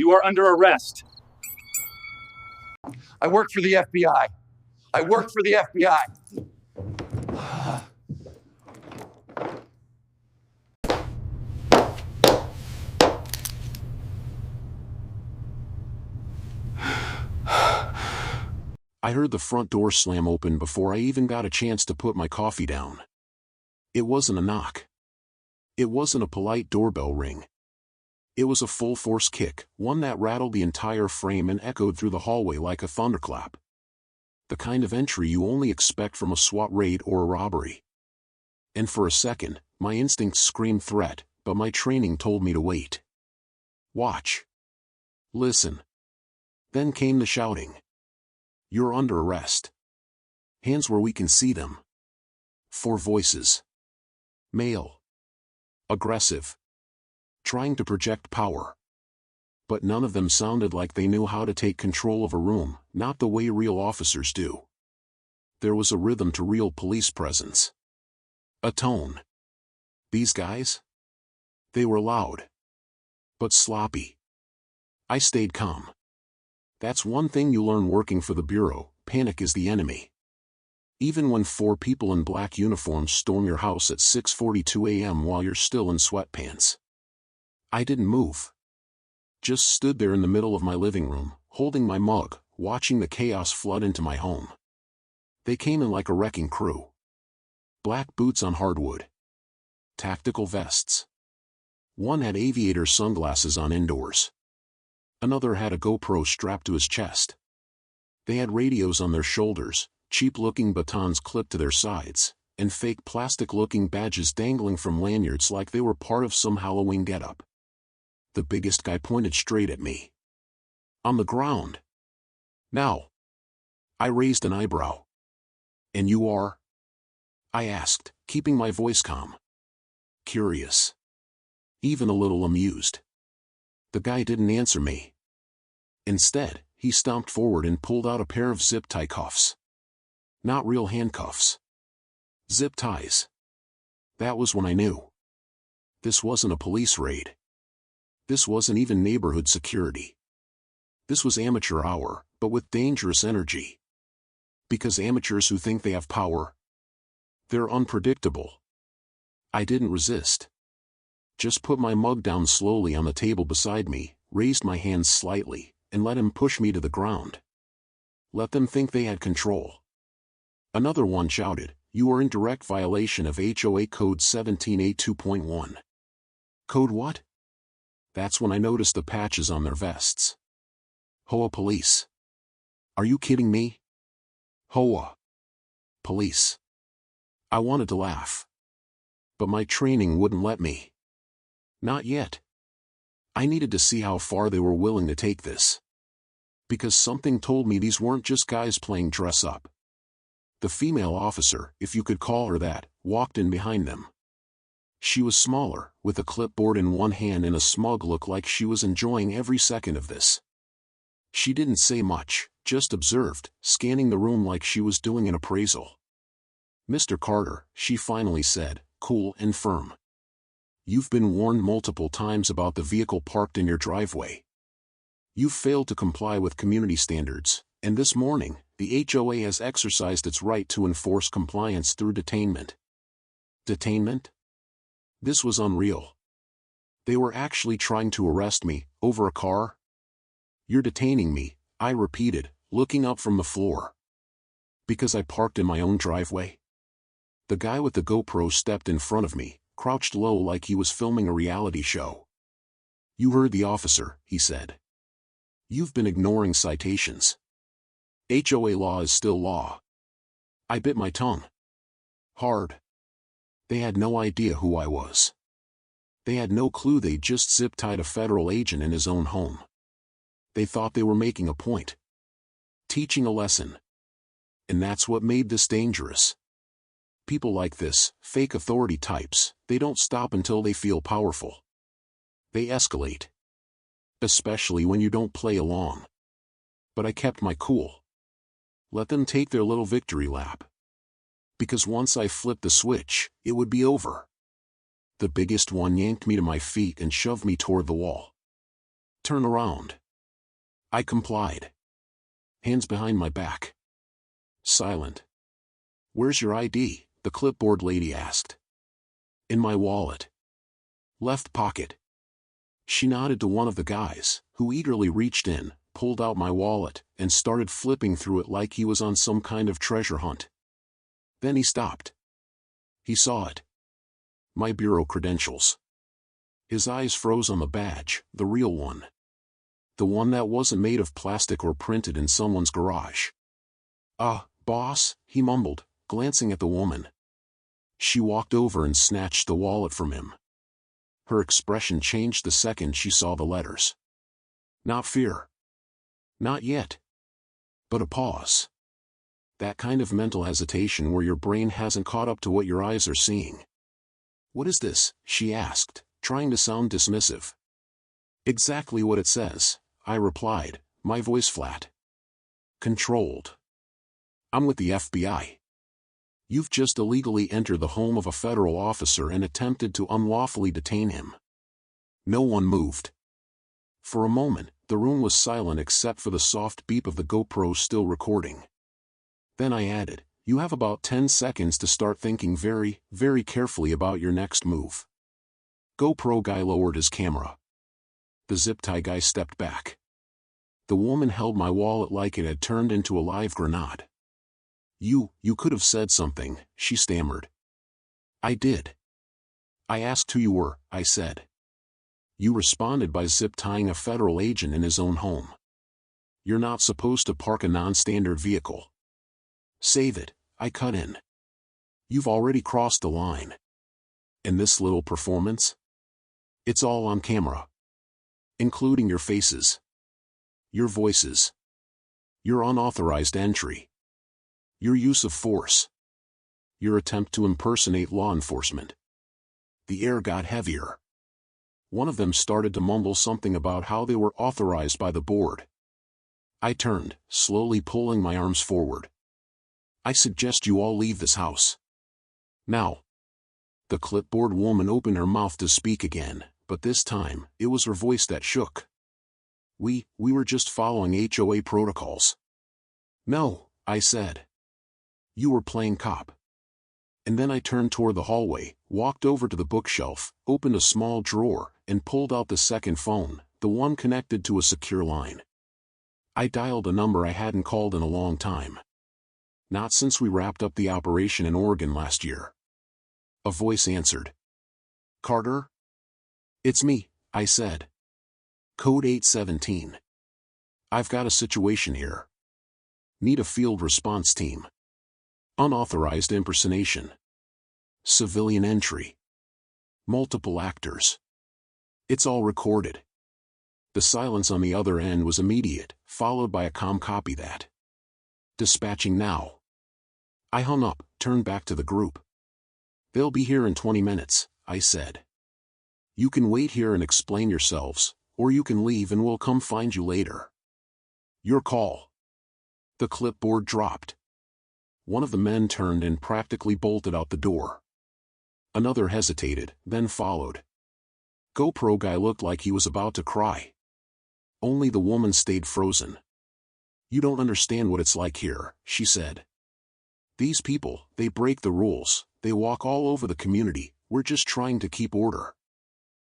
You are under arrest. I work for the FBI. I work for the FBI. I heard the front door slam open before I even got a chance to put my coffee down. It wasn't a knock. It wasn't a polite doorbell ring. It was a full-force kick, one that rattled the entire frame and echoed through the hallway like a thunderclap. The kind of entry you only expect from a SWAT raid or a robbery. And for a second, my instincts screamed threat, but my training told me to wait. Watch. Listen. Then came the shouting. You're under arrest. Hands where we can see them. 4 voices. Male. Aggressive. Trying to project power. But none of them sounded like they knew how to take control of a room, not the way real officers do. There was a rhythm to real police presence. A tone. These guys? They were loud. But sloppy. I stayed calm. That's one thing you learn working for the Bureau: panic is the enemy. Even when 4 people in black uniforms storm your house at 6:42 a.m. while you're still in sweatpants. I didn't move. Just stood there in the middle of my living room, holding my mug, watching the chaos flood into my home. They came in like a wrecking crew. Black boots on hardwood. Tactical vests. One had aviator sunglasses on indoors. Another had a GoPro strapped to his chest. They had radios on their shoulders, cheap-looking batons clipped to their sides, and fake plastic-looking badges dangling from lanyards like they were part of some Halloween getup. The biggest guy pointed straight at me. On the ground. Now. I raised an eyebrow. And you are? I asked, keeping my voice calm. Curious. Even a little amused. The guy didn't answer me. Instead, he stomped forward and pulled out a pair of zip-tie cuffs. Not real handcuffs. Zip ties. That was when I knew. This wasn't a police raid. This wasn't even neighborhood security. This was amateur hour, but with dangerous energy. Because amateurs who think they have power, they're unpredictable. I didn't resist. Just put my mug down slowly on the table beside me, raised my hands slightly, and let him push me to the ground. Let them think they had control. Another one shouted, "You are in direct violation of HOA Code 17A2.1. Code what? That's when I noticed the patches on their vests. HOA police. Are you kidding me? HOA police. I wanted to laugh. But my training wouldn't let me. Not yet. I needed to see how far they were willing to take this. Because something told me these weren't just guys playing dress up. The female officer, if you could call her that, walked in behind them. She was smaller, with a clipboard in one hand and a smug look like she was enjoying every second of this. She didn't say much, just observed, scanning the room like she was doing an appraisal. "Mr. Carter," she finally said, cool and firm. "You've been warned multiple times about the vehicle parked in your driveway. You've failed to comply with community standards, and this morning, the HOA has exercised its right to enforce compliance through detainment." Detainment? This was unreal. They were actually trying to arrest me, over a car? "You're detaining me," I repeated, looking up from the floor. "Because I parked in my own driveway?" The guy with the GoPro stepped in front of me, crouched low like he was filming a reality show. "You heard the officer," he said. "You've been ignoring citations. HOA law is still law." I bit my tongue. Hard. They had no idea who I was. They had no clue they'd just zip-tied a federal agent in his own home. They thought they were making a point. Teaching a lesson. And that's what made this dangerous. People like this, fake authority types, they don't stop until they feel powerful. They escalate. Especially when you don't play along. But I kept my cool. Let them take their little victory lap. Because once I flipped the switch, it would be over. The biggest one yanked me to my feet and shoved me toward the wall. Turn around. I complied. Hands behind my back. Silent. Where's your ID? The clipboard lady asked. In my wallet. Left pocket. She nodded to one of the guys, who eagerly reached in, pulled out my wallet, and started flipping through it like he was on some kind of treasure hunt. Then he stopped. He saw it. My bureau credentials. His eyes froze on the badge, the real one. The one that wasn't made of plastic or printed in someone's garage. Boss, he mumbled, glancing at the woman. She walked over and snatched the wallet from him. Her expression changed the second she saw the letters. Not fear. Not yet. But a pause. That kind of mental hesitation where your brain hasn't caught up to what your eyes are seeing. What is this? She asked, trying to sound dismissive. Exactly what it says, I replied, my voice flat. Controlled. I'm with the FBI. You've just illegally entered the home of a federal officer and attempted to unlawfully detain him. No one moved. For a moment, the room was silent except for the soft beep of the GoPro still recording. Then I added, you have about 10 seconds to start thinking very, very carefully about your next move. GoPro guy lowered his camera. The zip tie guy stepped back. The woman held my wallet like it had turned into a live grenade. You could have said something, she stammered. I did. I asked who you were, I said. You responded by zip-tying a federal agent in his own home. You're not supposed to park a non-standard vehicle. Save it, I cut in. You've already crossed the line. And this little performance? It's all on camera. Including your faces. Your voices. Your unauthorized entry. Your use of force. Your attempt to impersonate law enforcement. The air got heavier. One of them started to mumble something about how they were authorized by the board. I turned, slowly pulling my arms forward. I suggest you all leave this house. Now. The clipboard woman opened her mouth to speak again, but this time, it was her voice that shook. We were just following HOA protocols. No, I said. You were playing cop. And then I turned toward the hallway, walked over to the bookshelf, opened a small drawer, and pulled out the second phone, the one connected to a secure line. I dialed a number I hadn't called in a long time. Not since we wrapped up the operation in Oregon last year. A voice answered. Carter? It's me, I said. Code 817. I've got a situation here. Need a field response team. Unauthorized impersonation. Civilian entry. Multiple actors. It's all recorded. The silence on the other end was immediate, followed by a calm copy that. Dispatching now. I hung up, turned back to the group. They'll be here in 20 minutes, I said. You can wait here and explain yourselves, or you can leave and we'll come find you later. Your call. The clipboard dropped. One of the men turned and practically bolted out the door. Another hesitated, then followed. GoPro guy looked like he was about to cry. Only the woman stayed frozen. You don't understand what it's like here, she said. These people, they break the rules, they walk all over the community, we're just trying to keep order.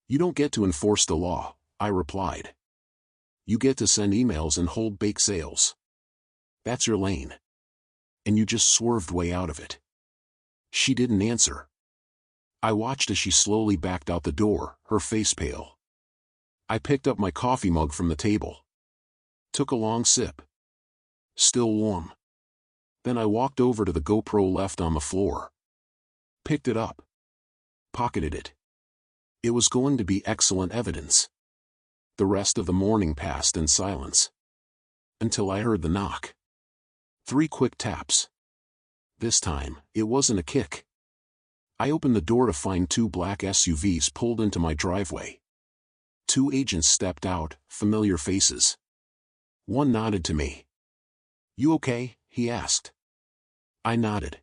You don't get to enforce the law, I replied. You get to send emails and hold bake sales. That's your lane. And you just swerved way out of it. She didn't answer. I watched as she slowly backed out the door, her face pale. I picked up my coffee mug from the table. Took a long sip. Still warm. Then I walked over to the GoPro left on the floor. Picked it up. Pocketed it. It was going to be excellent evidence. The rest of the morning passed in silence. Until I heard the knock. 3 quick taps. This time, it wasn't a kick. I opened the door to find 2 black SUVs pulled into my driveway. 2 agents stepped out, familiar faces. One nodded to me. You okay? He asked. I nodded.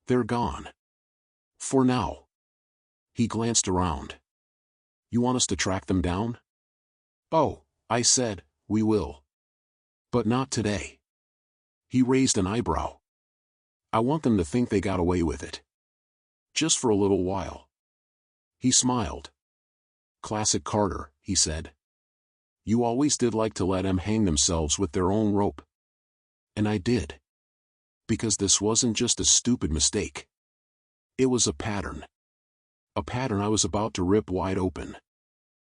They're gone. For now. He glanced around. You want us to track them down? "Oh," I said, "we will. But not today." He raised an eyebrow. "I want them to think they got away with it. Just for a little while." He smiled. "Classic Carter," he said. "You always did like to let 'em hang themselves with their own rope." And I did. Because this wasn't just a stupid mistake. It was a pattern. A pattern I was about to rip wide open.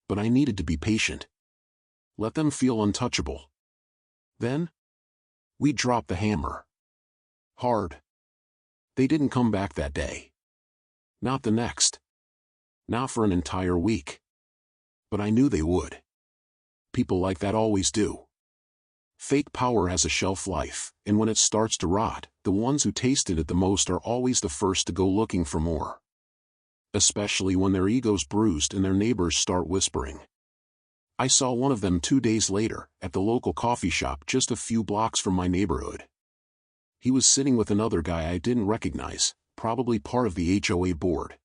But I needed to be patient. Let them feel untouchable. Then, we dropped the hammer. Hard. They didn't come back that day. Not the next. Not for an entire week. But I knew they would. People like that always do. Fake power has a shelf life, and when it starts to rot, the ones who tasted it the most are always the first to go looking for more. Especially when their ego's bruised and their neighbors start whispering. I saw one of them 2 days later, at the local coffee shop just a few blocks from my neighborhood. He was sitting with another guy I didn't recognize, probably part of the HOA board.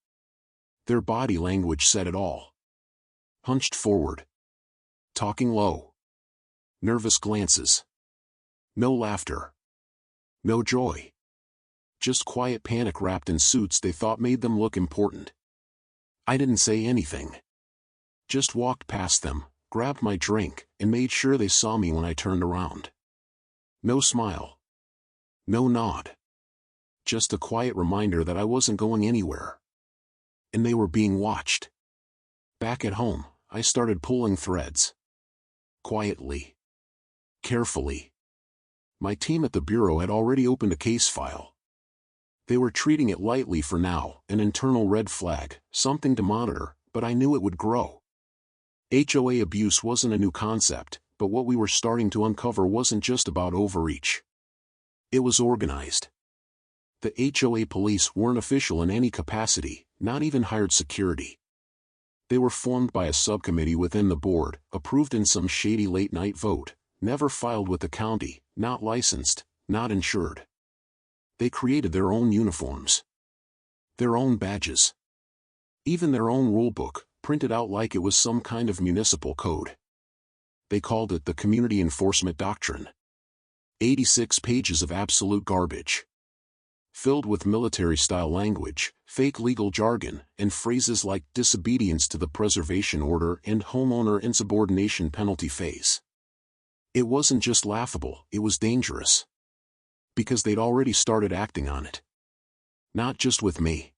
Their body language said it all. Hunched forward. Talking low. Nervous glances. No laughter. No joy. Just quiet panic wrapped in suits they thought made them look important. I didn't say anything. Just walked past them, grabbed my drink, and made sure they saw me when I turned around. No smile. No nod. Just a quiet reminder that I wasn't going anywhere. And they were being watched. Back at home, I started pulling threads. Quietly. Carefully. My team at the bureau had already opened a case file. They were treating it lightly for now, an internal red flag, something to monitor, but I knew it would grow. HOA abuse wasn't a new concept, but what we were starting to uncover wasn't just about overreach. It was organized. The HOA police weren't official in any capacity, not even hired security. They were formed by a subcommittee within the board, approved in some shady late-night vote, never filed with the county, not licensed, not insured. They created their own uniforms. Their own badges. Even their own rulebook, printed out like it was some kind of municipal code. They called it the Community Enforcement Doctrine. 86 pages of absolute garbage. Filled with military-style language, fake legal jargon, and phrases like disobedience to the preservation order and homeowner insubordination penalty phase. It wasn't just laughable, it was dangerous. Because they'd already started acting on it. Not just with me.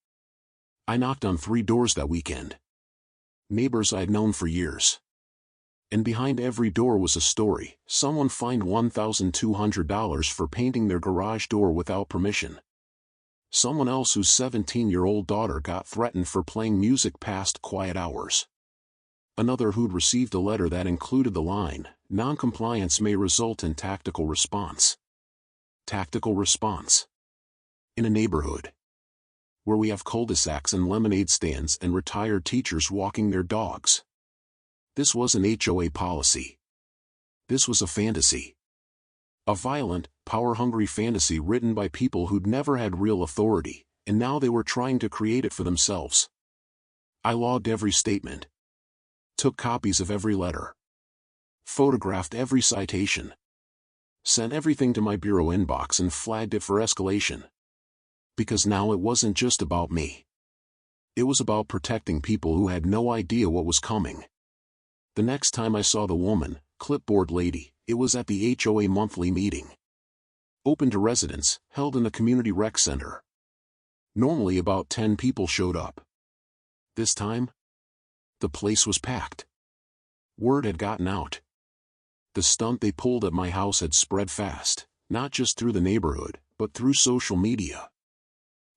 I knocked on 3 doors that weekend. Neighbors I'd known for years. And behind every door was a story. Someone fined $1,200 for painting their garage door without permission. Someone else whose 17-year-old daughter got threatened for playing music past quiet hours. Another who'd received a letter that included the line, "Non-compliance may result in tactical response." Tactical response. In a neighborhood where we have cul-de-sacs and lemonade stands and retired teachers walking their dogs. This wasn't HOA policy. This was a fantasy. A violent, power-hungry fantasy written by people who'd never had real authority, and now they were trying to create it for themselves. I logged every statement. Took copies of every letter. Photographed every citation. Sent everything to my bureau inbox and flagged it for escalation. Because now it wasn't just about me. It was about protecting people who had no idea what was coming. The next time I saw the woman, clipboard lady, it was at the HOA monthly meeting. Open to residents, held in the community rec center. Normally about 10 people showed up. This time, the place was packed. Word had gotten out. The stunt they pulled at my house had spread fast, not just through the neighborhood, but through social media.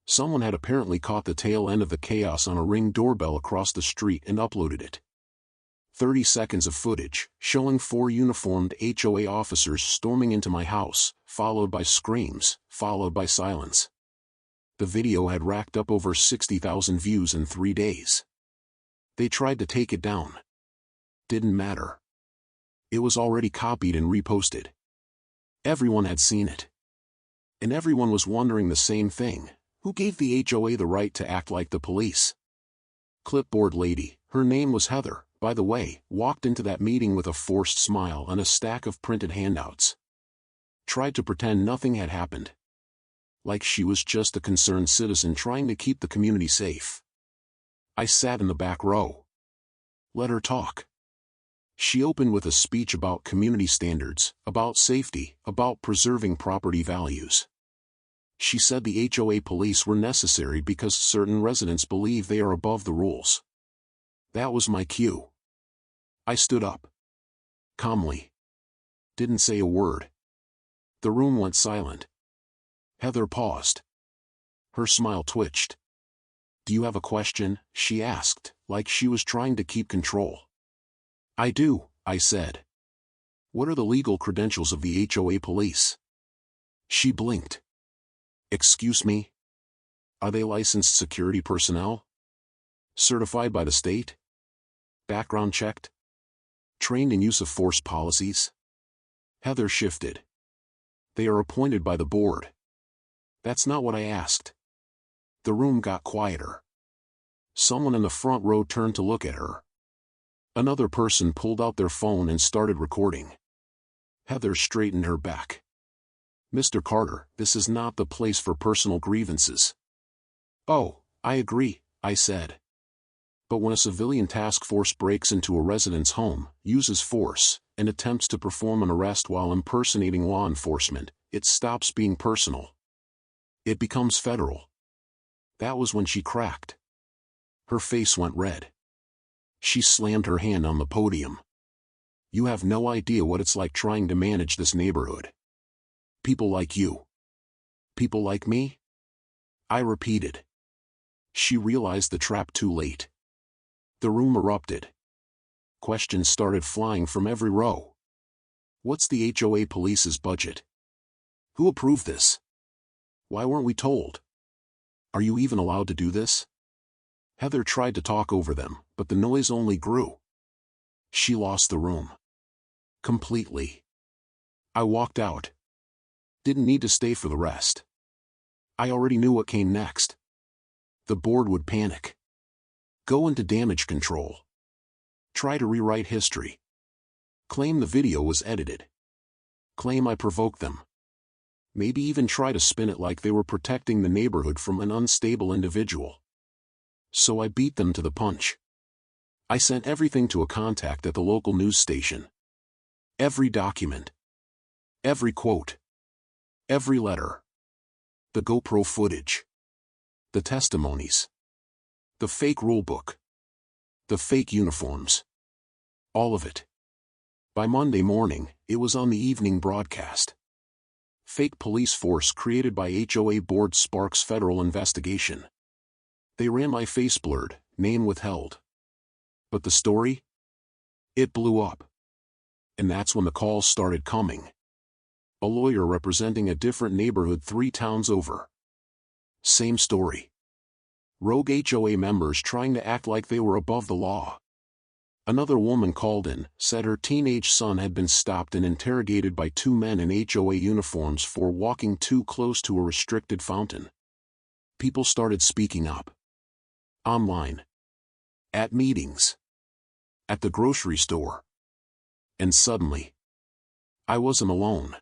Someone had apparently caught the tail end of the chaos on a Ring doorbell across the street and uploaded it. 30 seconds of footage, showing 4 uniformed HOA officers storming into my house, followed by screams, followed by silence. The video had racked up over 60,000 views in 3 days. They tried to take it down. Didn't matter. It was already copied and reposted. Everyone had seen it. And everyone was wondering the same thing. Who gave the HOA the right to act like the police? Clipboard lady, her name was Heather, by the way, walked into that meeting with a forced smile and a stack of printed handouts. Tried to pretend nothing had happened. Like she was just a concerned citizen trying to keep the community safe. I sat in the back row. Let her talk. She opened with a speech about community standards, about safety, about preserving property values. She said the HOA police were necessary because certain residents believe they are above the rules. That was my cue. I stood up. Calmly. Didn't say a word. The room went silent. Heather paused. Her smile twitched. "Do you have a question?" she asked, like she was trying to keep control. "I do," I said. "What are the legal credentials of the HOA police?" She blinked. "Excuse me? Are they licensed security personnel? Certified by the state? Background checked? Trained in use of force policies?" Heather shifted. "They are appointed by the board." "That's not what I asked." The room got quieter. Someone in the front row turned to look at her. Another person pulled out their phone and started recording. Heather straightened her back. "Mr. Carter, this is not the place for personal grievances." "Oh, I agree," I said. "But when a civilian task force breaks into a resident's home, uses force, and attempts to perform an arrest while impersonating law enforcement, it stops being personal. It becomes federal." That was when she cracked. Her face went red. She slammed her hand on the podium. "You have no idea what it's like trying to manage this neighborhood. People like you." "People like me?" I repeated. She realized the trap too late. The room erupted. Questions started flying from every row. What's the HOA police's budget? Who approved this? Why weren't we told? Are you even allowed to do this? Heather tried to talk over them, but the noise only grew. She lost the room. Completely. I walked out. Didn't need to stay for the rest. I already knew what came next. The board would panic. Go into damage control. Try to rewrite history. Claim the video was edited. Claim I provoked them. Maybe even try to spin it like they were protecting the neighborhood from an unstable individual. So I beat them to the punch. I sent everything to a contact at the local news station. Every document. Every quote. Every letter. The GoPro footage. The testimonies. The fake rulebook. The fake uniforms. All of it. By Monday morning, it was on the evening broadcast. Fake police force created by HOA board sparks federal investigation. They ran my face blurred, name withheld. But the story? It blew up. And that's when the calls started coming. A lawyer representing a different neighborhood 3 towns over. Same story. Rogue HOA members trying to act like they were above the law. Another woman called in, said her teenage son had been stopped and interrogated by 2 men in HOA uniforms for walking too close to a restricted fountain. People started speaking up. Online. At meetings. At the grocery store. And suddenly, I wasn't alone.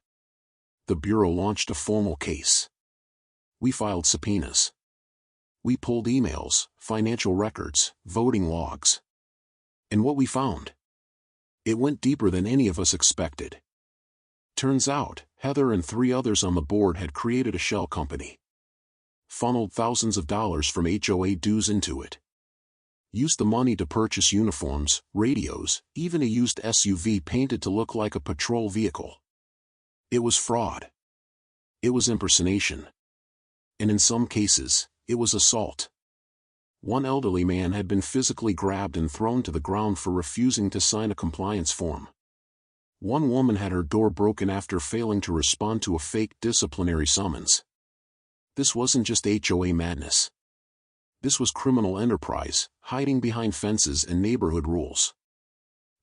The Bureau launched a formal case. We filed subpoenas. We pulled emails, financial records, voting logs. And what we found? It went deeper than any of us expected. Turns out, Heather and 3 others on the board had created a shell company. Funneled thousands of dollars from HOA dues into it. Used the money to purchase uniforms, radios, even a used SUV painted to look like a patrol vehicle. It was fraud. It was impersonation. And in some cases, it was assault. One elderly man had been physically grabbed and thrown to the ground for refusing to sign a compliance form. One woman had her door broken after failing to respond to a fake disciplinary summons. This wasn't just HOA madness. This was criminal enterprise, hiding behind fences and neighborhood rules.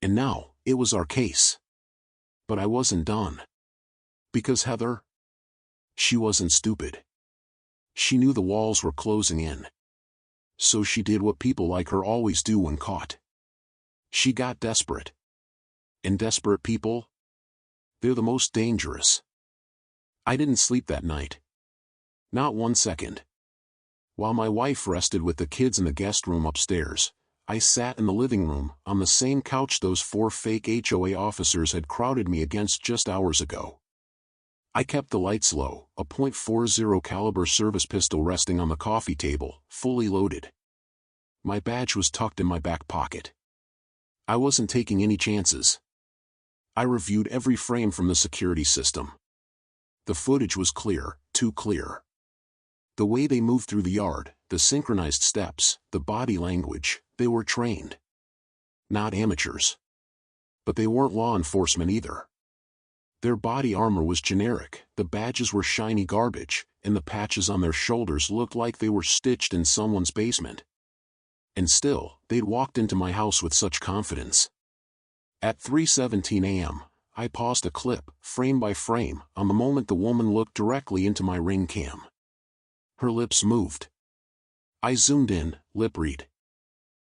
And now, it was our case. But I wasn't done. Because Heather? She wasn't stupid. She knew the walls were closing in. So she did what people like her always do when caught. She got desperate. And desperate people? They're the most dangerous. I didn't sleep that night. Not 1 second. While my wife rested with the kids in the guest room upstairs, I sat in the living room on the same couch those 4 fake HOA officers had crowded me against just hours ago. I kept the lights low, a .40 caliber service pistol resting on the coffee table, fully loaded. My badge was tucked in my back pocket. I wasn't taking any chances. I reviewed every frame from the security system. The footage was clear, too clear. The way they moved through the yard, the synchronized steps, the body language, they were trained. Not amateurs. But they weren't law enforcement either. Their body armor was generic, the badges were shiny garbage, and the patches on their shoulders looked like they were stitched in someone's basement. And still, they'd walked into my house with such confidence. At 3:17 a.m., I paused a clip, frame by frame, on the moment the woman looked directly into my Ring cam. Her lips moved. I zoomed in, lip read.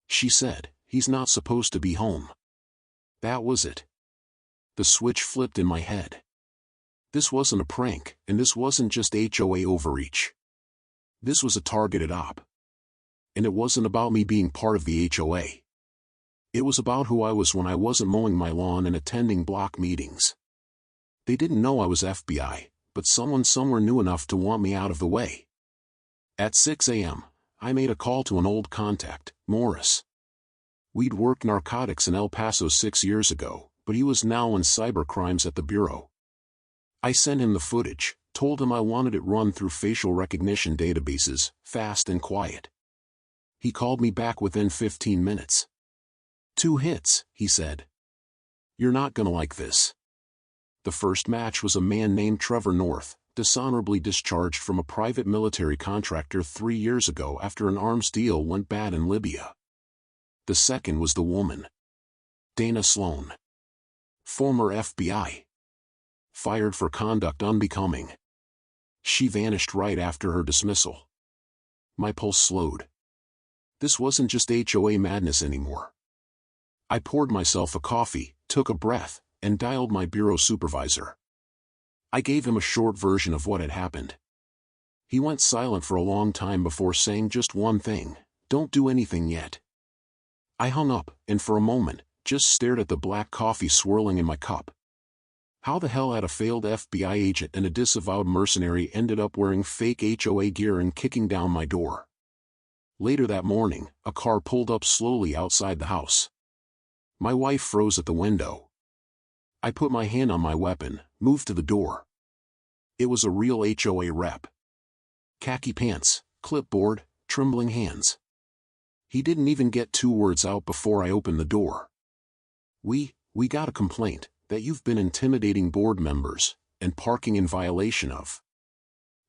She said, "He's not supposed to be home." That was it. The switch flipped in my head. This wasn't a prank, and this wasn't just HOA overreach. This was a targeted op. And it wasn't about me being part of the HOA. It was about who I was when I wasn't mowing my lawn and attending block meetings. They didn't know I was FBI, but someone somewhere knew enough to want me out of the way. At 6 a.m., I made a call to an old contact, Morris. We'd worked narcotics in El Paso 6 years ago, but he was now in cybercrimes at the Bureau. I sent him the footage, told him I wanted it run through facial recognition databases, fast and quiet. He called me back within 15 minutes. 2 hits, he said. You're not gonna like this. The first match was a man named Trevor North, dishonorably discharged from a private military contractor 3 years ago after an arms deal went bad in Libya. The second was the woman. Dana Sloan. Former FBI. Fired for conduct unbecoming. She vanished right after her dismissal. My pulse slowed. This wasn't just HOA madness anymore. I poured myself a coffee, took a breath, and dialed my bureau supervisor. I gave him a short version of what had happened. He went silent for a long time before saying just one thing: "Don't do anything yet." I hung up, and for a moment, just stared at the black coffee swirling in my cup. How the hell had a failed FBI agent and a disavowed mercenary ended up wearing fake HOA gear and kicking down my door? Later that morning, a car pulled up slowly outside the house. My wife froze at the window. I put my hand on my weapon, moved to the door. It was a real HOA rep. Khaki pants, clipboard, trembling hands. He didn't even get 2 words out before I opened the door. We got a complaint that you've been intimidating board members and parking in violation of.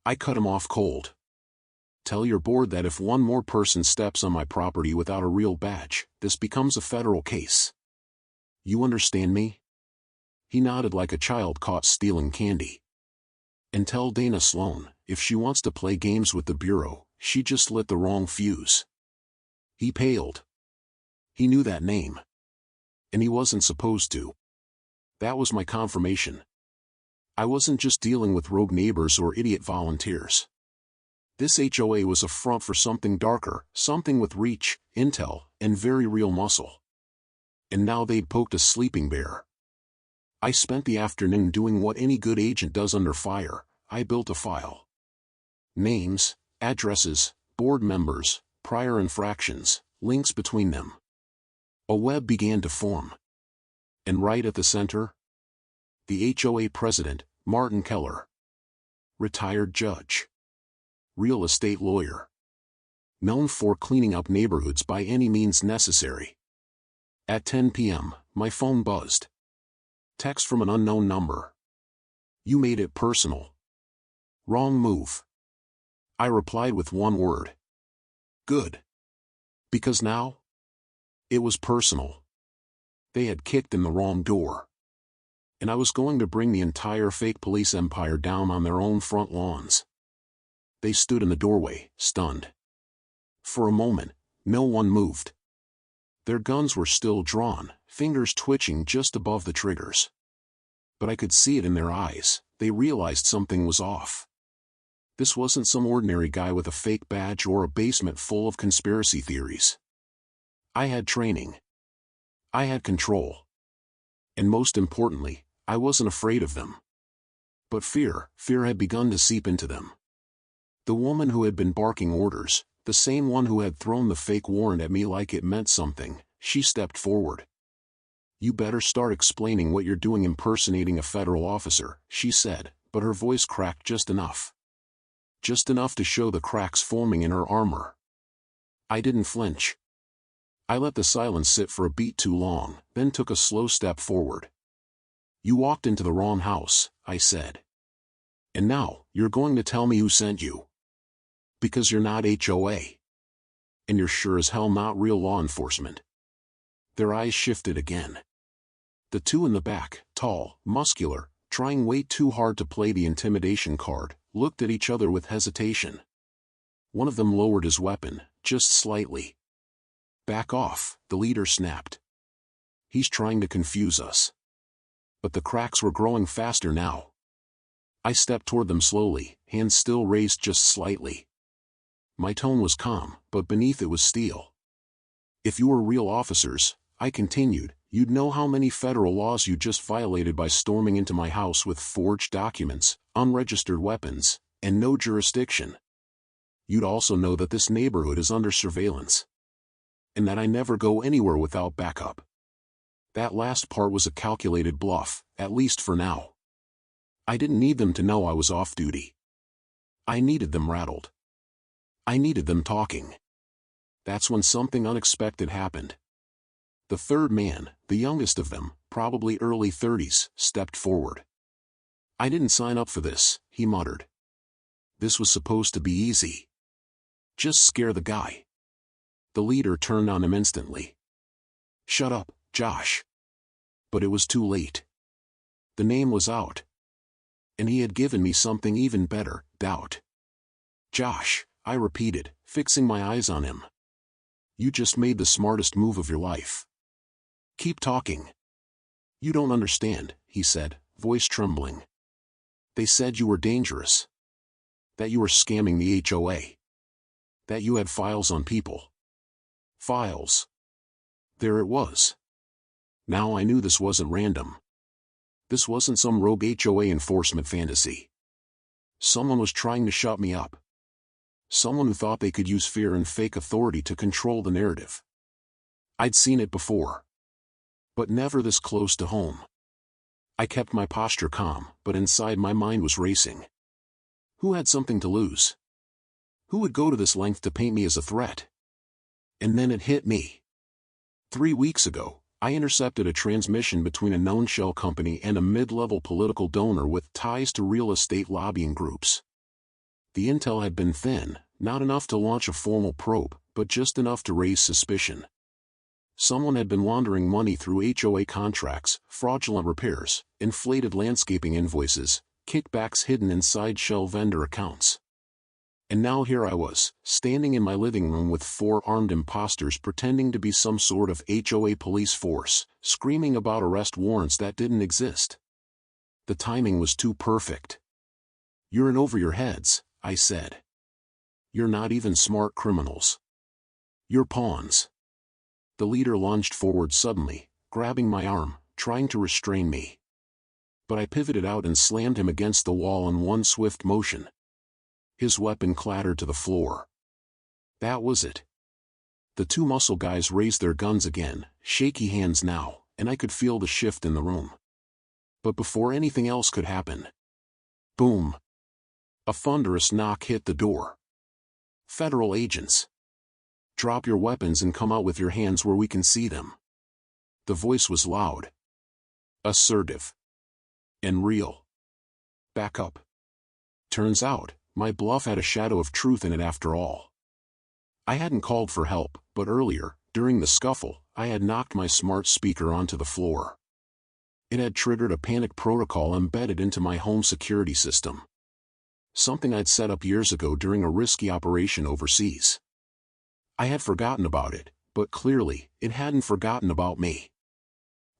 I cut him off cold. Tell your board that if one more person steps on my property without a real badge, this becomes a federal case. You understand me? He nodded like a child caught stealing candy. And tell Dana Sloan, if she wants to play games with the Bureau, she just lit the wrong fuse. He paled. He knew that name. And he wasn't supposed to. That was my confirmation. I wasn't just dealing with rogue neighbors or idiot volunteers. This HOA was a front for something darker, something with reach, intel, and very real muscle. And now they'd poked a sleeping bear. I spent the afternoon doing what any good agent does under fire. I built a file. Names, addresses, board members, prior infractions, links between them. A web began to form. And right at the center? The HOA president, Martin Keller. Retired judge. Real estate lawyer. Known for cleaning up neighborhoods by any means necessary. At 10 p.m., my phone buzzed. Text from an unknown number. You made it personal. Wrong move. I replied with one word. Good. Because now? It was personal. They had kicked in the wrong door. And I was going to bring the entire fake police empire down on their own front lawns. They stood in the doorway, stunned. For a moment, no one moved. Their guns were still drawn, fingers twitching just above the triggers. But I could see it in their eyes. They realized something was off. This wasn't some ordinary guy with a fake badge or a basement full of conspiracy theories. I had training. I had control. And most importantly, I wasn't afraid of them. But fear had begun to seep into them. The woman who had been barking orders, the same one who had thrown the fake warrant at me like it meant something, she stepped forward. "You better start explaining what you're doing impersonating a federal officer," she said, but her voice cracked just enough. Just enough to show the cracks forming in her armor. I didn't flinch. I let the silence sit for a beat too long, then took a slow step forward. "You walked into the wrong house," I said. "And now, you're going to tell me who sent you. Because you're not HOA. And you're sure as hell not real law enforcement." Their eyes shifted again. The two in the back, tall, muscular, trying way too hard to play the intimidation card, looked at each other with hesitation. One of them lowered his weapon, just slightly. "Back off," the leader snapped. "He's trying to confuse us." But the cracks were growing faster now. I stepped toward them slowly, hands still raised just slightly. My tone was calm, but beneath it was steel. "If you were real officers," I continued, "you'd know how many federal laws you just violated by storming into my house with forged documents, unregistered weapons, and no jurisdiction. You'd also know that this neighborhood is under surveillance. And that I never go anywhere without backup." That last part was a calculated bluff, at least for now. I didn't need them to know I was off duty. I needed them rattled. I needed them talking. That's when something unexpected happened. The third man, the youngest of them, probably early 30s, stepped forward. "I didn't sign up for this," he muttered. "This was supposed to be easy. Just scare the guy." The leader turned on him instantly. "Shut up, Josh." But it was too late. The name was out. And he had given me something even better, doubt. "Josh," I repeated, fixing my eyes on him. "You just made the smartest move of your life. Keep talking." "You don't understand," he said, voice trembling. "They said you were dangerous. That you were scamming the HOA. That you had files on people." Files. There it was. Now I knew this wasn't random. This wasn't some rogue HOA enforcement fantasy. Someone was trying to shut me up. Someone who thought they could use fear and fake authority to control the narrative. I'd seen it before. But never this close to home. I kept my posture calm, but inside my mind was racing. Who had something to lose? Who would go to this length to paint me as a threat? And then it hit me. 3 weeks ago, I intercepted a transmission between a known shell company and a mid-level political donor with ties to real estate lobbying groups. The intel had been thin, not enough to launch a formal probe, but just enough to raise suspicion. Someone had been laundering money through HOA contracts, fraudulent repairs, inflated landscaping invoices, kickbacks hidden inside shell vendor accounts. And now here I was, standing in my living room with 4 armed imposters pretending to be some sort of HOA police force, screaming about arrest warrants that didn't exist. The timing was too perfect. "You're in over your heads," I said. "You're not even smart criminals. You're pawns." The leader lunged forward suddenly, grabbing my arm, trying to restrain me. But I pivoted out and slammed him against the wall in one swift motion. His weapon clattered to the floor. That was it. The 2 muscle guys raised their guns again, shaky hands now, and I could feel the shift in the room. But before anything else could happen, boom! A thunderous knock hit the door. "Federal agents. Drop your weapons and come out with your hands where we can see them." The voice was loud, assertive, and real. "Back up." Turns out, my bluff had a shadow of truth in it after all. I hadn't called for help, but earlier, during the scuffle, I had knocked my smart speaker onto the floor. It had triggered a panic protocol embedded into my home security system. Something I'd set up years ago during a risky operation overseas. I had forgotten about it, but clearly, it hadn't forgotten about me.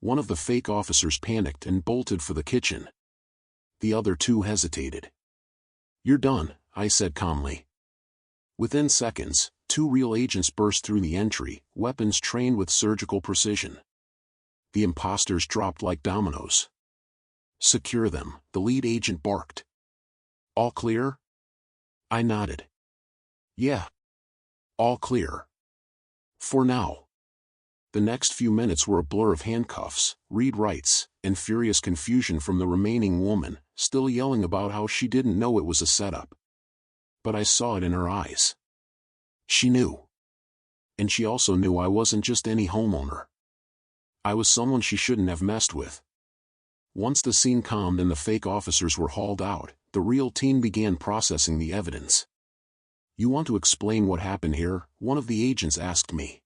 One of the fake officers panicked and bolted for the kitchen. The other two hesitated. "You're done," I said calmly. Within seconds, two real agents burst through the entry, weapons trained with surgical precision. The imposters dropped like dominoes. "Secure them," the lead agent barked. "All clear?" I nodded. "Yeah. All clear. For now." The next few minutes were a blur of handcuffs, read rights, and furious confusion from the remaining woman, still yelling about how she didn't know it was a setup. But I saw it in her eyes. She knew. And she also knew I wasn't just any homeowner. I was someone she shouldn't have messed with. Once the scene calmed and the fake officers were hauled out, the real team began processing the evidence. "You want to explain what happened here?" one of the agents asked me.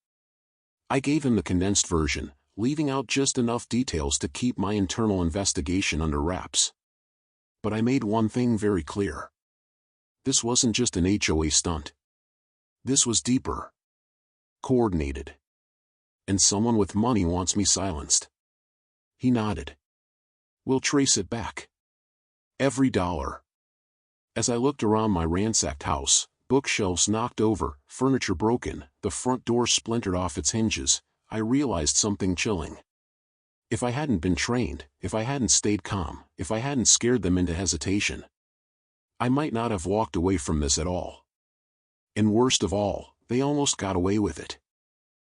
I gave him the condensed version, leaving out just enough details to keep my internal investigation under wraps. But I made one thing very clear. This wasn't just an HOA stunt. This was deeper. Coordinated. And someone with money wants me silenced. He nodded. "We'll trace it back. Every dollar." As I looked around my ransacked house, bookshelves knocked over, furniture broken, the front door splintered off its hinges, I realized something chilling. If I hadn't been trained, if I hadn't stayed calm, if I hadn't scared them into hesitation, I might not have walked away from this at all. And worst of all, they almost got away with it.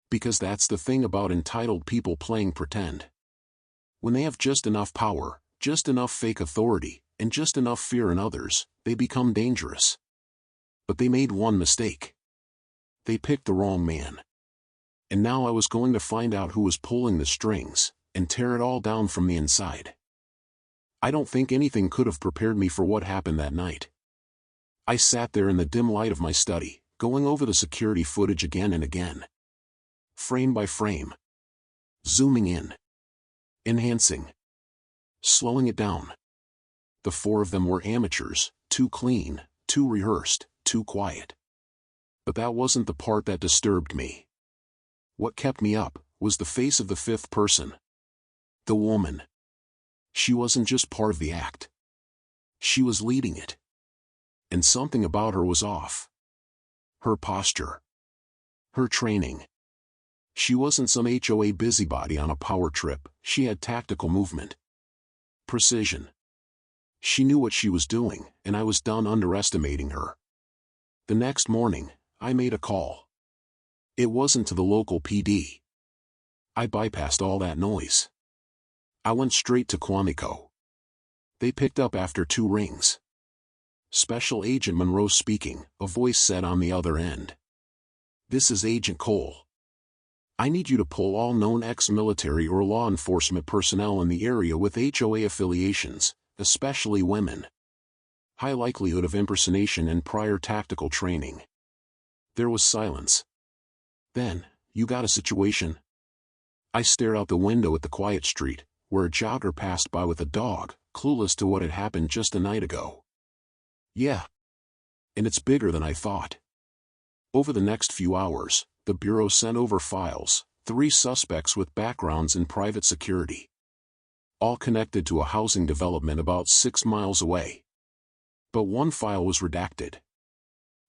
Because that's the thing about entitled people playing pretend. When they have just enough power, just enough fake authority, and just enough fear in others, they become dangerous. But they made one mistake. They picked the wrong man. And now I was going to find out who was pulling the strings, and tear it all down from the inside. I don't think anything could have prepared me for what happened that night. I sat there in the dim light of my study, going over the security footage again and again. Frame by frame. Zooming in. Enhancing. Slowing it down. The four of them were amateurs, too clean, too rehearsed, too quiet. But that wasn't the part that disturbed me. What kept me up was the face of the fifth person. The woman. She wasn't just part of the act. She was leading it. And something about her was off. Her posture. Her training. She wasn't some HOA busybody on a power trip, she had tactical movement. Precision. She knew what she was doing, and I was done underestimating her. The next morning, I made a call. It wasn't to the local PD. I bypassed all that noise. I went straight to Quantico. They picked up after 2 rings. "Special Agent Monroe speaking," a voice said on the other end. "This is Agent Cole. I need you to pull all known ex-military or law enforcement personnel in the area with HOA affiliations, especially women. High likelihood of impersonation and prior tactical training." There was silence. Then, "You got a situation?" I stared out the window at the quiet street, where a jogger passed by with a dog, clueless to what had happened just a night ago. "Yeah. And it's bigger than I thought." Over the next few hours, the Bureau sent over files, 3 suspects with backgrounds in private security. All connected to a housing development about 6 miles away. But one file was redacted.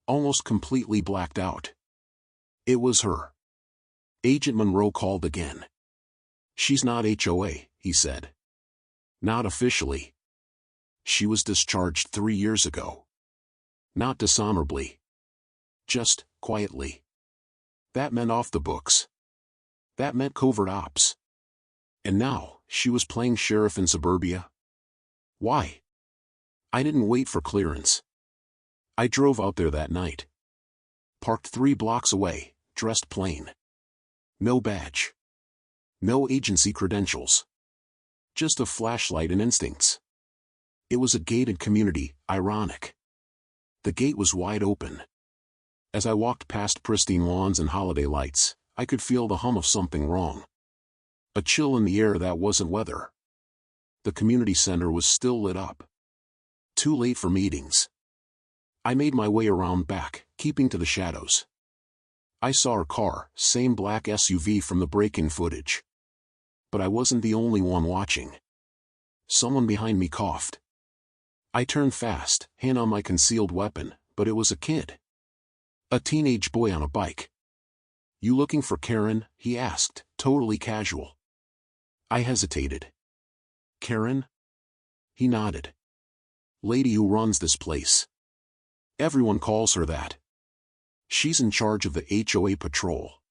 Almost completely blacked out. It was her. Agent Monroe called again. "She's not HOA," he said. "Not officially. She was discharged 3 years ago. Not dishonorably. Just, quietly. That meant off the books. That meant covert ops. And now, she was playing sheriff in suburbia? Why? I didn't wait for clearance. I drove out there that night. Parked 3 blocks away, dressed plain. No badge. No agency credentials. Just a flashlight and instincts. It was a gated community, ironic. The gate was wide open. As I walked past pristine lawns and holiday lights, I could feel the hum of something wrong. A chill in the air that wasn't weather. The community center was still lit up. Too late for meetings. I made my way around back, keeping to the shadows. I saw her car, same black SUV from the break-in footage. But I wasn't the only one watching. Someone behind me coughed. I turned fast, hand on my concealed weapon, but it was a kid. A teenage boy on a bike. "You looking for Karen?" he asked, totally casual. I hesitated. "Karen?" He nodded. "Lady who runs this place. Everyone calls her that. She's in charge of the HOA patrol."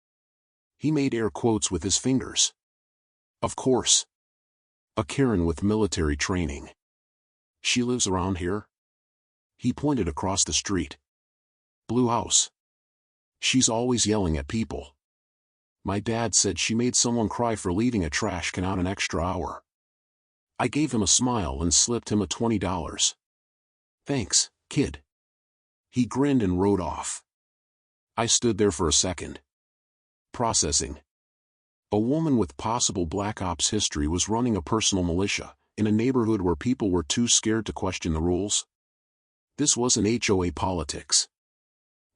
He made air quotes with his fingers. "Of course. A Karen with military training. She lives around here?" He pointed across the street. "Blue house. She's always yelling at people. My dad said she made someone cry for leaving a trash can out an extra hour." I gave him a smile and slipped him a $20. "Thanks, kid." He grinned and rode off. I stood there for a second. Processing. A woman with possible black ops history was running a personal militia, in a neighborhood where people were too scared to question the rules. This wasn't HOA politics.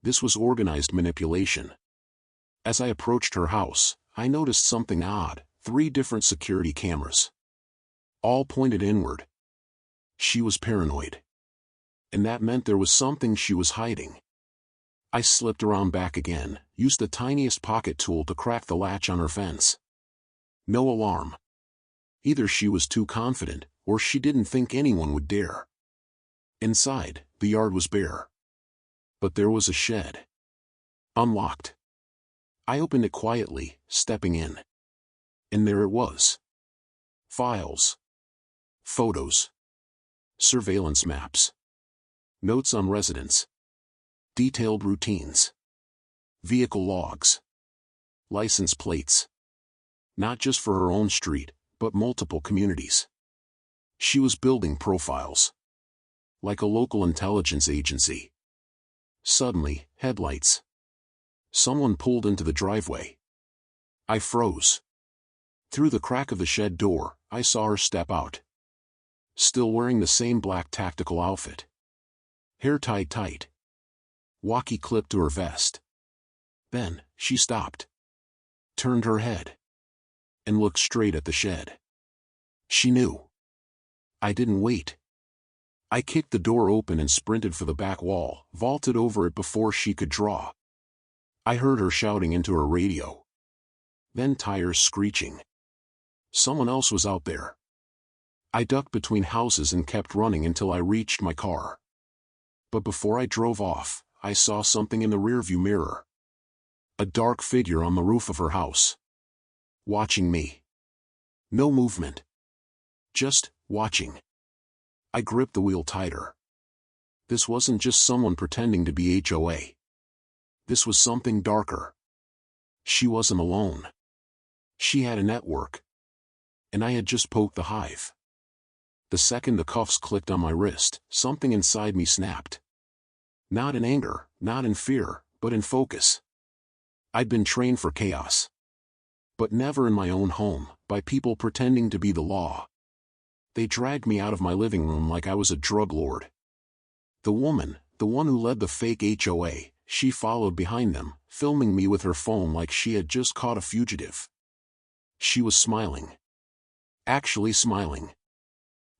This was organized manipulation. As I approached her house, I noticed something odd: 3 different security cameras. All pointed inward. She was paranoid. And that meant there was something she was hiding. I slipped around back again, used the tiniest pocket tool to crack the latch on her fence. No alarm. Either she was too confident, or she didn't think anyone would dare. Inside, the yard was bare. But there was a shed. Unlocked. I opened it quietly, stepping in. And there it was. Files. Photos. Surveillance maps. Notes on residents. Detailed routines. Vehicle logs. License plates. Not just for her own street, but multiple communities. She was building profiles. Like a local intelligence agency. Suddenly, headlights. Someone pulled into the driveway. I froze. Through the crack of the shed door, I saw her step out. Still wearing the same black tactical outfit. Hair tied tight. Walkie clipped to her vest. Then, she stopped. Turned her head. And looked straight at the shed. She knew. I didn't wait. I kicked the door open and sprinted for the back wall, vaulted over it before she could draw. I heard her shouting into her radio. Then tires screeching. Someone else was out there. I ducked between houses and kept running until I reached my car. But before I drove off, I saw something in the rearview mirror. A dark figure on the roof of her house. Watching me. No movement. Just watching. I gripped the wheel tighter. This wasn't just someone pretending to be HOA. This was something darker. She wasn't alone. She had a network. And I had just poked the hive. The second the cuffs clicked on my wrist, something inside me snapped. Not in anger, not in fear, but in focus. I'd been trained for chaos. But never in my own home, by people pretending to be the law. They dragged me out of my living room like I was a drug lord. The woman, the one who led the fake HOA, she followed behind them, filming me with her phone like she had just caught a fugitive. She was smiling. Actually smiling.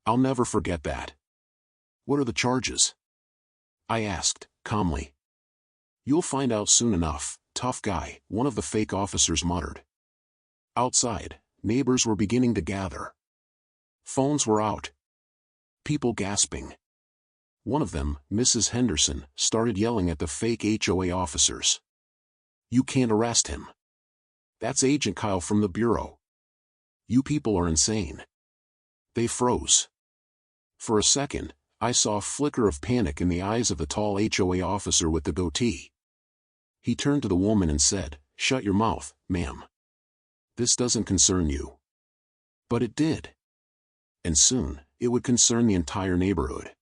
I'll never forget that. "What are the charges?" I asked, calmly. "You'll find out soon enough, tough guy," one of the fake officers muttered. Outside, neighbors were beginning to gather. Phones were out. People gasping. One of them, Mrs. Henderson, started yelling at the fake HOA officers. "You can't arrest him. That's Agent Kyle from the Bureau. You people are insane." They froze. For a second, I saw a flicker of panic in the eyes of the tall HOA officer with the goatee. He turned to the woman and said, "Shut your mouth, ma'am. This doesn't concern you." But it did. And soon, it would concern the entire neighborhood.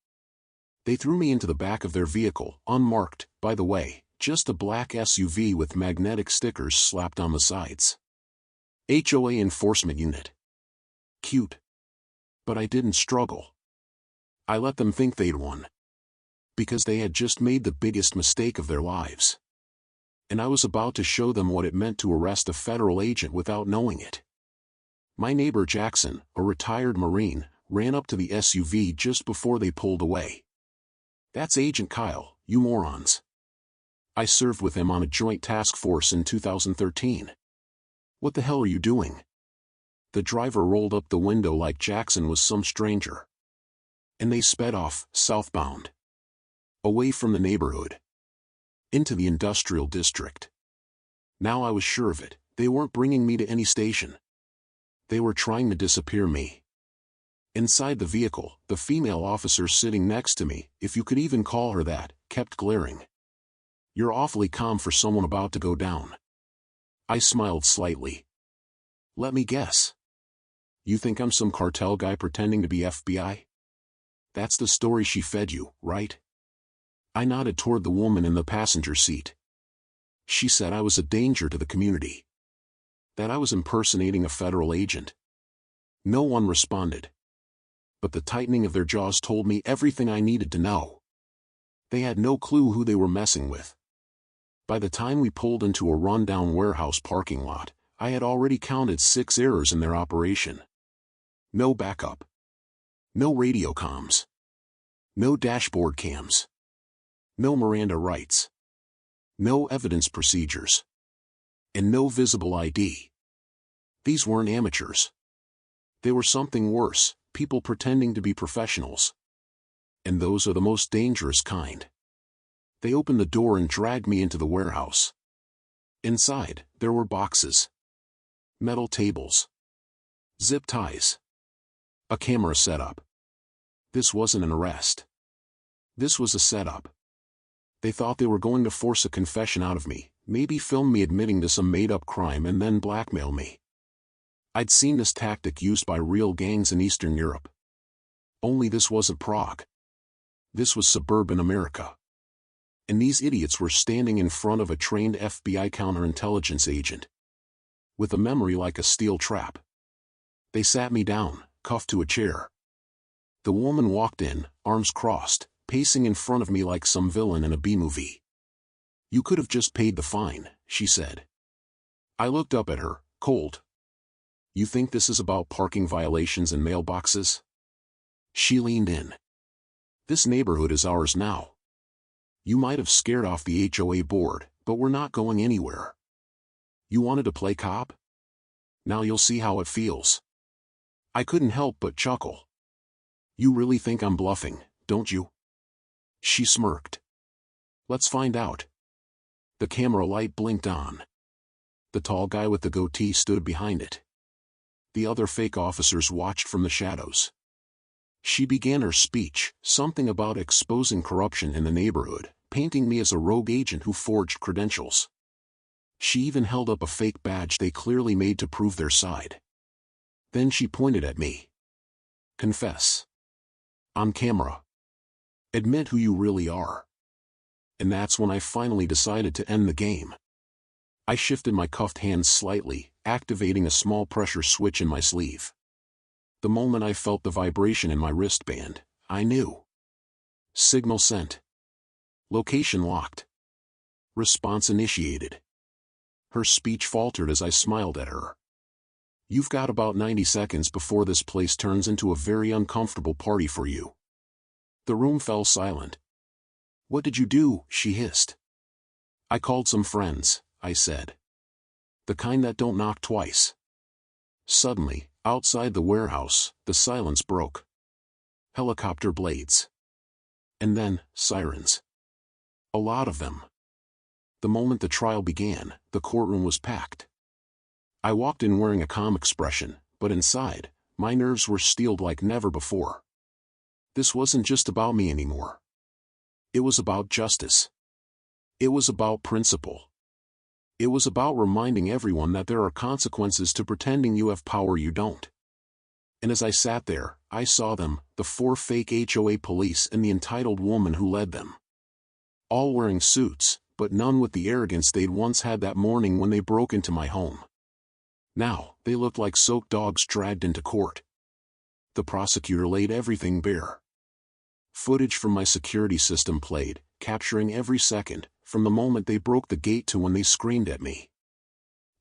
They threw me into the back of their vehicle, unmarked, by the way, just a black SUV with magnetic stickers slapped on the sides. HOA Enforcement Unit. Cute. But I didn't struggle. I let them think they'd won. Because they had just made the biggest mistake of their lives. and I was about to show them what it meant to arrest a federal agent without knowing it. My neighbor Jackson, a retired Marine, ran up to the SUV just before they pulled away. "That's Agent Kyle, you morons. I served with him on a joint task force in 2013. What the hell are you doing?" The driver rolled up the window like Jackson was some stranger. And they sped off, southbound. Away from the neighborhood. Into the industrial district. Now I was sure of it, they weren't bringing me to any station. They were trying to disappear me. Inside the vehicle, the female officer sitting next to me, if you could even call her that, kept glaring. "You're awfully calm for someone about to go down." I smiled slightly. "Let me guess. You think I'm some cartel guy pretending to be FBI? That's the story she fed you, right?" I nodded toward the woman in the passenger seat. She said I was a danger to the community. That I was impersonating a federal agent. No one responded. But the tightening of their jaws told me everything I needed to know. They had no clue who they were messing with. By the time we pulled into a run-down warehouse parking lot, I had already counted 6 errors in their operation. No backup. No radio comms. No dashboard cams. No Miranda rights. No evidence procedures. And no visible ID. These weren't amateurs. They were something worse, people pretending to be professionals. And those are the most dangerous kind. They opened the door and dragged me into the warehouse. Inside, there were boxes. Metal tables. Zip ties. A camera setup. This wasn't an arrest. This was a setup. They thought they were going to force a confession out of me, maybe film me admitting to some made-up crime and then blackmail me. I'd seen this tactic used by real gangs in Eastern Europe. Only this wasn't Prague. This was suburban America. And these idiots were standing in front of a trained FBI counterintelligence agent. With a memory like a steel trap. They sat me down, cuffed to a chair. The woman walked in, arms crossed, pacing in front of me like some villain in a B-movie. "You could have just paid the fine," she said. I looked up at her, cold. "You think this is about parking violations and mailboxes?" She leaned in. "This neighborhood is ours now. You might have scared off the HOA board, but we're not going anywhere. You wanted to play cop? Now you'll see how it feels." I couldn't help but chuckle. "You really think I'm bluffing, don't you?" She smirked. "Let's find out." The camera light blinked on. The tall guy with the goatee stood behind it. The other fake officers watched from the shadows. She began her speech, something about exposing corruption in the neighborhood, painting me as a rogue agent who forged credentials. She even held up a fake badge they clearly made to prove their side. Then she pointed at me. "Confess. On camera. Admit who you really are." And that's when I finally decided to end the game. I shifted my cuffed hands slightly, activating a small pressure switch in my sleeve. The moment I felt the vibration in my wristband, I knew. Signal sent. Location locked. Response initiated. Her speech faltered as I smiled at her. "You've got about 90 seconds before this place turns into a very uncomfortable party for you." The room fell silent. "What did you do?" she hissed. "I called some friends," I said. "The kind that don't knock twice." Suddenly, outside the warehouse, the silence broke. Helicopter blades. And then, sirens. A lot of them. The moment the trial began, the courtroom was packed. I walked in wearing a calm expression, but inside, my nerves were steeled like never before. This wasn't just about me anymore. It was about justice. It was about principle. It was about reminding everyone that there are consequences to pretending you have power you don't. And as I sat there, I saw them, the 4 fake HOA police and the entitled woman who led them. All wearing suits, but none with the arrogance they'd once had that morning when they broke into my home. Now, they looked like soaked dogs dragged into court. The prosecutor laid everything bare. Footage from my security system played, capturing every second, from the moment they broke the gate to when they screamed at me.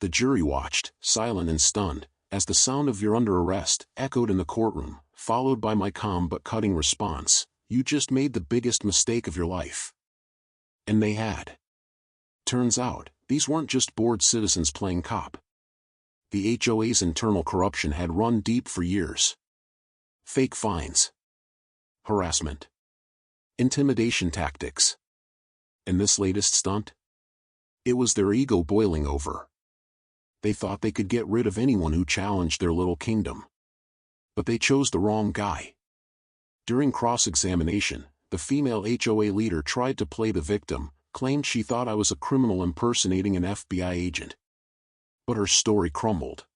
The jury watched, silent and stunned, as the sound of "you're under arrest" echoed in the courtroom, followed by my calm but cutting response, "You just made the biggest mistake of your life." And they had. Turns out, these weren't just bored citizens playing cop. The HOA's internal corruption had run deep for years. Fake fines, harassment, intimidation tactics. And this latest stunt? It was their ego boiling over. They thought they could get rid of anyone who challenged their little kingdom. But they chose the wrong guy. During cross-examination, the female HOA leader tried to play the victim, claimed she thought I was a criminal impersonating an FBI agent. But her story crumbled.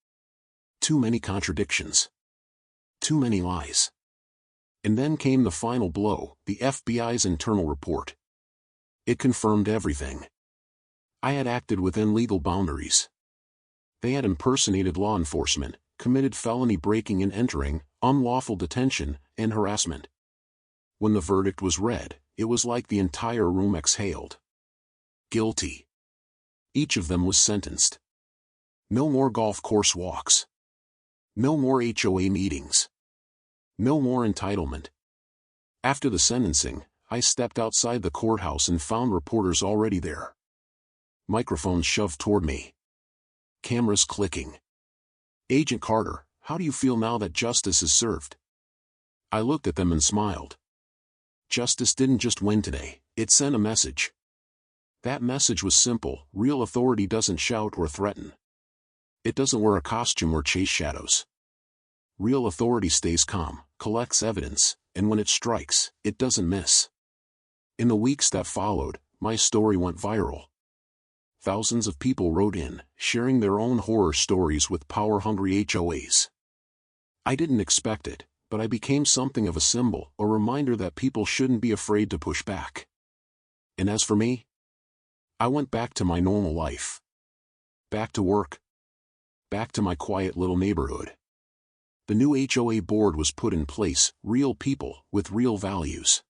Too many contradictions. Too many lies. And then came the final blow, the FBI's internal report. It confirmed everything. I had acted within legal boundaries. They had impersonated law enforcement, committed felony breaking and entering, unlawful detention, and harassment. When the verdict was read, it was like the entire room exhaled. Guilty. Each of them was sentenced. No more golf course walks. No more HOA meetings. No more entitlement. After the sentencing, I stepped outside the courthouse and found reporters already there. Microphones shoved toward me. Cameras clicking. "Agent Carter, how do you feel now that justice is served?" I looked at them and smiled. Justice didn't just win today, it sent a message. That message was simple: real authority doesn't shout or threaten. It doesn't wear a costume or chase shadows. Real authority stays calm, collects evidence, and when it strikes, it doesn't miss. In the weeks that followed, my story went viral. Thousands of people wrote in, sharing their own horror stories with power-hungry HOAs. I didn't expect it, but I became something of a symbol, a reminder that people shouldn't be afraid to push back. And as for me, I went back to my normal life. Back to work. Back to my quiet little neighborhood. The new HOA board was put in place, real people, with real values.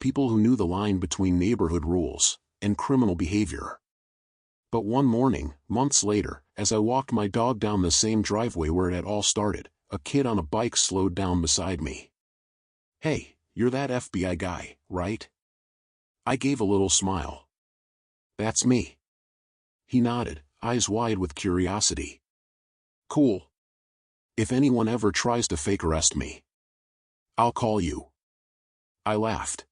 People who knew the line between neighborhood rules and criminal behavior. But one morning, months later, as I walked my dog down the same driveway where it had all started, a kid on a bike slowed down beside me. "Hey, you're that FBI guy, right?" I gave a little smile. "That's me." He nodded, eyes wide with curiosity. "Cool. If anyone ever tries to fake arrest me, I'll call you." I laughed.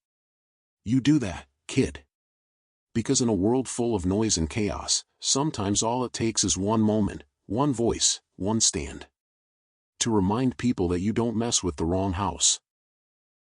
"You do that, kid. Because in a world full of noise and chaos, sometimes all it takes is one moment, one voice, one stand. To remind people that you don't mess with the wrong house.